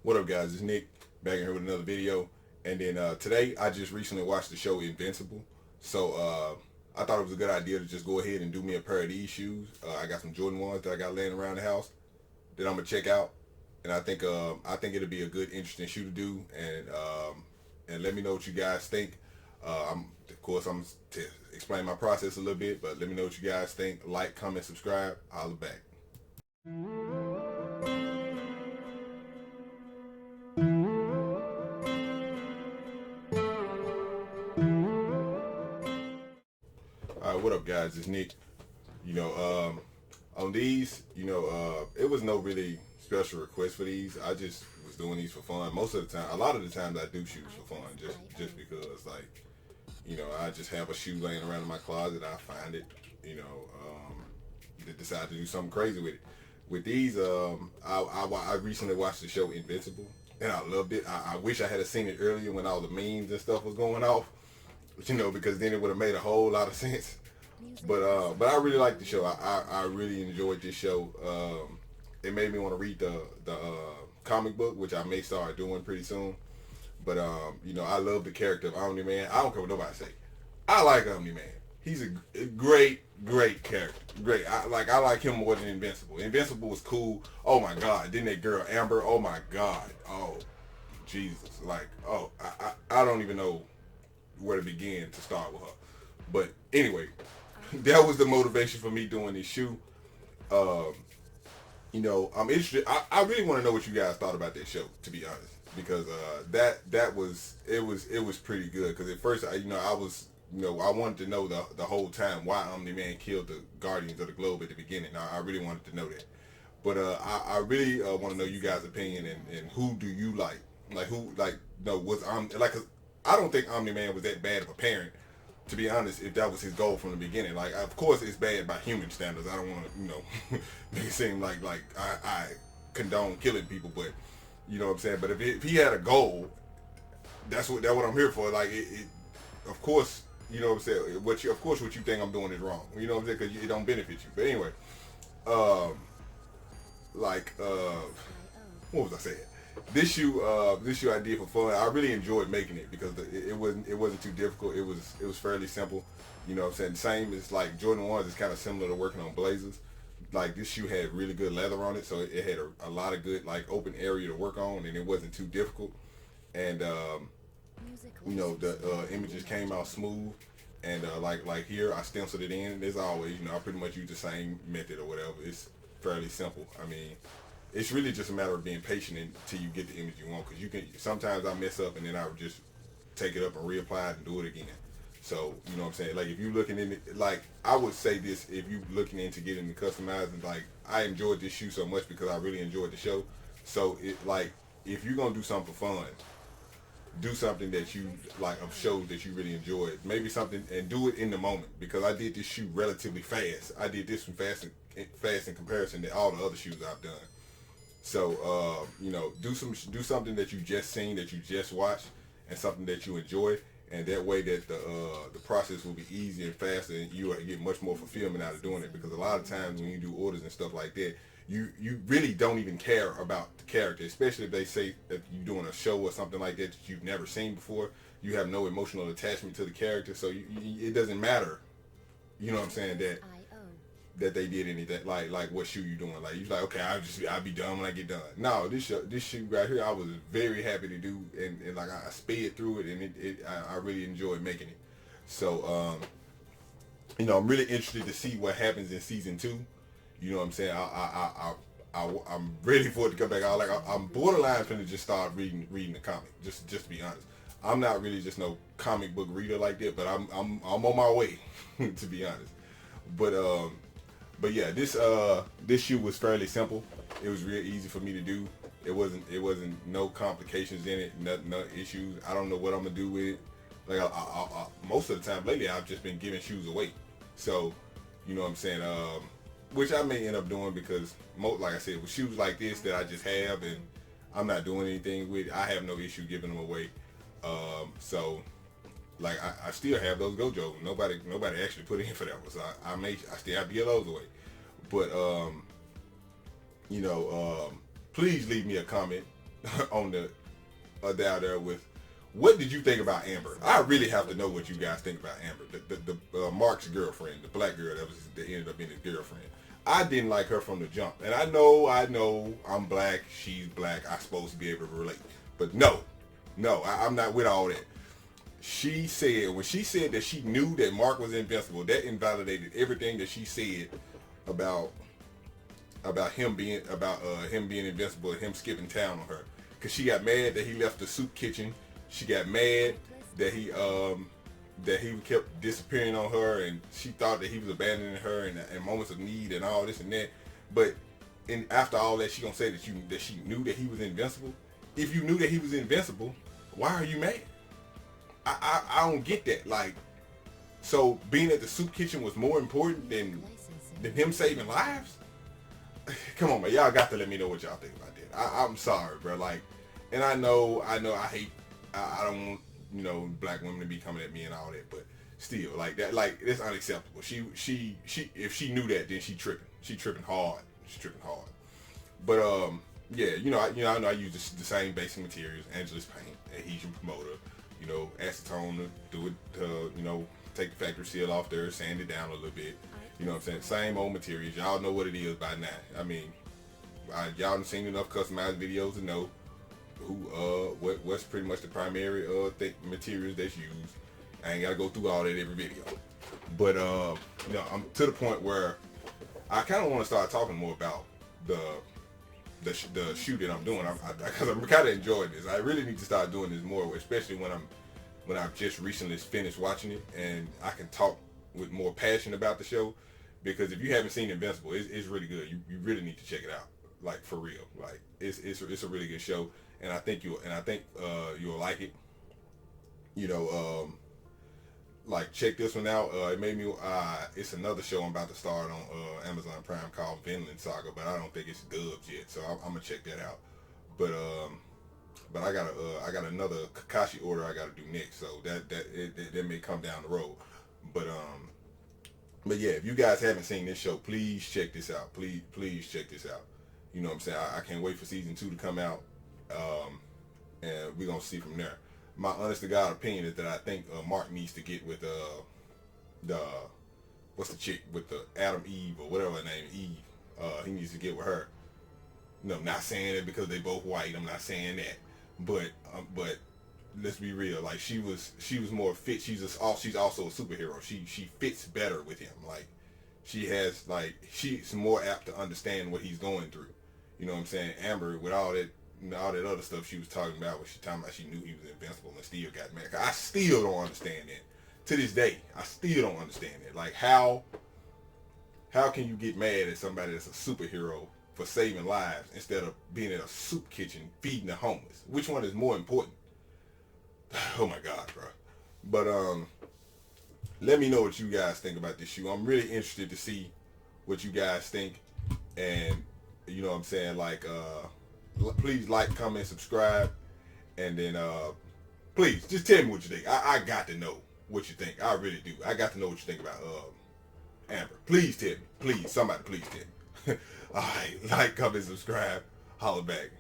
What up, guys? It's Nick back in here with another video. And then today I just recently watched the show Invincible. So I thought it was a good idea to just go ahead and do me a pair of these shoes. I got some Jordan ones that I got laying around the house that I'm gonna check out, and I think it'll be a good, interesting shoe to do. And let me know what you guys think. Of course, I'm to explain my process a little bit, but let me know what you guys think. Like, comment, subscribe. I'll be back. All right, what up, guys? It's Nick. On these, it was no really special request for these. I just was doing these for fun. Most of the time, a lot of the times I do shoes for fun, just because, like, I just have a shoe laying around in my closet. I find it, decide to do something crazy with it. With these, I recently watched the show Invincible, and I loved it. I wish I had seen it earlier when all the memes and stuff was going off, because then it would have made a whole lot of sense. But I really liked the show. I really enjoyed this show. It made me want to read the comic book, which I may start doing pretty soon. But I love the character of Omni-Man. I don't care what nobody say. I like Omni-Man. He's a great character. Great. I like him more than Invincible. Invincible was cool. Oh my God. Then that girl Amber. Oh my God. Oh Jesus. I don't even know where to begin to start with her. But anyway, that was the motivation for me doing this shoe. I'm interested. I really want to know what you guys thought about that show, to be honest, because that was pretty good. Because at first, I wanted to know the whole time why Omni-Man killed the Guardians of the Globe at the beginning. I really wanted to know that. But I really want to know you guys' opinion, and who do you like? Cause I don't think Omni-Man was that bad of a parent, to be honest, if that was his goal from the beginning. Like, of course it's bad by human standards. I don't want to, make it seem like I condone killing people, but you know what I'm saying. But if he had a goal, that's what I'm here for. Like, of course, you know what I'm saying. What you think I'm doing is wrong. You know what I'm saying, because it don't benefit you. But anyway, what was I saying? This shoe I did for fun. I really enjoyed making it because it wasn't too difficult. It was fairly simple. You know what I'm saying? Same as like Jordan 1s is kind of similar to working on Blazers. Like, this shoe had really good leather on it, so it had a lot of good, like, open area to work on, and it wasn't too difficult. And the images came out smooth. And like here, I stenciled it in. As always, I pretty much use the same method or whatever. It's fairly simple. I mean, it's really just a matter of being patient until you get the image you want. Because sometimes I mess up and then I would just take it up and reapply it and do it again. So, you know what I'm saying? Like, if you're looking in, I would say this, if you're looking into getting customizing, I enjoyed this shoe so much because I really enjoyed the show. So, if you're going to do something for fun, do something that you, of shows that you really enjoyed. Maybe something, and do it in the moment. Because I did this shoe relatively fast. I did this one fast in comparison to all the other shoes I've done. So, do something that you just seen, that you just watched, and something that you enjoy, and that way that the process will be easier and faster, and you will get much more fulfillment out of doing it. Because a lot of times when you do orders and stuff like that, you really don't even care about the character, especially if they say that you're doing a show or something like that you've never seen before. You have no emotional attachment to the character, so it doesn't matter. You know what I'm saying, that they did anything, like what shoe you doing. Like, you're like, okay, I'll be done when I get done. No, this shoe right here, I was very happy to do, and I sped through it, and I really enjoyed making it. So I'm really interested to see what happens in season 2. You know what I'm saying? I'm ready for it to come back. I'm borderline finna just start reading the comic. Just to be honest, I'm not really just no comic book reader like that, but I'm on my way to be honest. But yeah, this shoe was fairly simple. It was real easy for me to do. It wasn't no complications in it, no issues. I don't know what I'm gonna do with it. Like, I most of the time lately, I've just been giving shoes away. So, you know what I'm saying? Which I may end up doing, because like I said, with shoes like this that I just have and I'm not doing anything with, I have no issue giving them away. So, like, I still have those Gojos. Nobody actually put in for that one, so I still have to give those away. But please leave me a comment on the down there with. What did you think about Amber? I really have to know what you guys think about Amber, the Mark's girlfriend, the black girl that ended up being his girlfriend. I didn't like her from the jump, and I know, I'm black, she's black, I'm supposed to be able to relate, but no, I'm not with all that. She said when she said that she knew that Mark was invincible, that invalidated everything that she said about him being invincible and him skipping town on her, because she got mad that he left the soup kitchen. She got mad that he kept disappearing on her, and she thought that he was abandoning her in moments of need and all this and that. But after all that, she gonna say that she knew that he was invincible. If you knew that he was invincible, why are you mad? I don't get that. Like, so being at the soup kitchen was more important than him saving lives? Come on, man, y'all got to let me know what y'all think about that. I'm sorry, bro. Like, and I know I hate. I don't want, black women to be coming at me and all that, but still, like that, like it's unacceptable. She if she knew that, then she tripping hard. But yeah, I know I use the same basic materials: Angelus paint, adhesion promoter, acetone to do it, take the factory seal off there, sand it down a little bit. You know what I'm saying? Same old materials. Y'all know what it is by now. I mean, y'all done seen enough customized videos to know what's pretty much the primary materials that's used. I ain't gotta go through all that every video, but I'm to the point where I kind of want to start talking more about the shoot that I'm doing, because I'm kind of enjoying this. I really need to start doing this more, especially when I've just recently finished watching it and I can talk with more passion about the show. Because if you haven't seen Invincible, it's really good. You really need to check it out, like for real. Like it's a really good show. And I think you'll like it. Like check this one out. It made me. It's another show I'm about to start on Amazon Prime called Vinland Saga, but I don't think it's dubbed yet, so I'm gonna check that out. But I got another Kakashi order I gotta do next, so that may come down the road. But yeah, if you guys haven't seen this show, please check this out. Please check this out. You know what I'm saying? I can't wait for season 2 to come out. And we're gonna see from there. My honest to God opinion is that I think Mark needs to get with what's the chick with the Adam Eve or whatever her name is, Eve. He needs to get with her. No, I'm not saying that because they both white. I'm not saying that, but let's be real. Like she was more fit. She's also a superhero. She fits better with him. Like she's more apt to understand what he's going through. You know what I'm saying? Amber, with all that other stuff she was talking about, when she talking about she knew he was invincible and still got mad. I still don't understand that. To this day, I still don't understand that. Like how can you get mad at somebody that's a superhero for saving lives instead of being in a soup kitchen feeding the homeless? Which one is more important? Oh my God, bro. But let me know what you guys think about this shoe. I'm really interested to see what you guys think, and you know what I'm saying, like please like, comment, subscribe, and then please just tell me what you think. I got to know what you think. I really do. I got to know what you think about Amber. Please tell me. Please, somebody please tell me. Alright, like, comment, subscribe, holler back.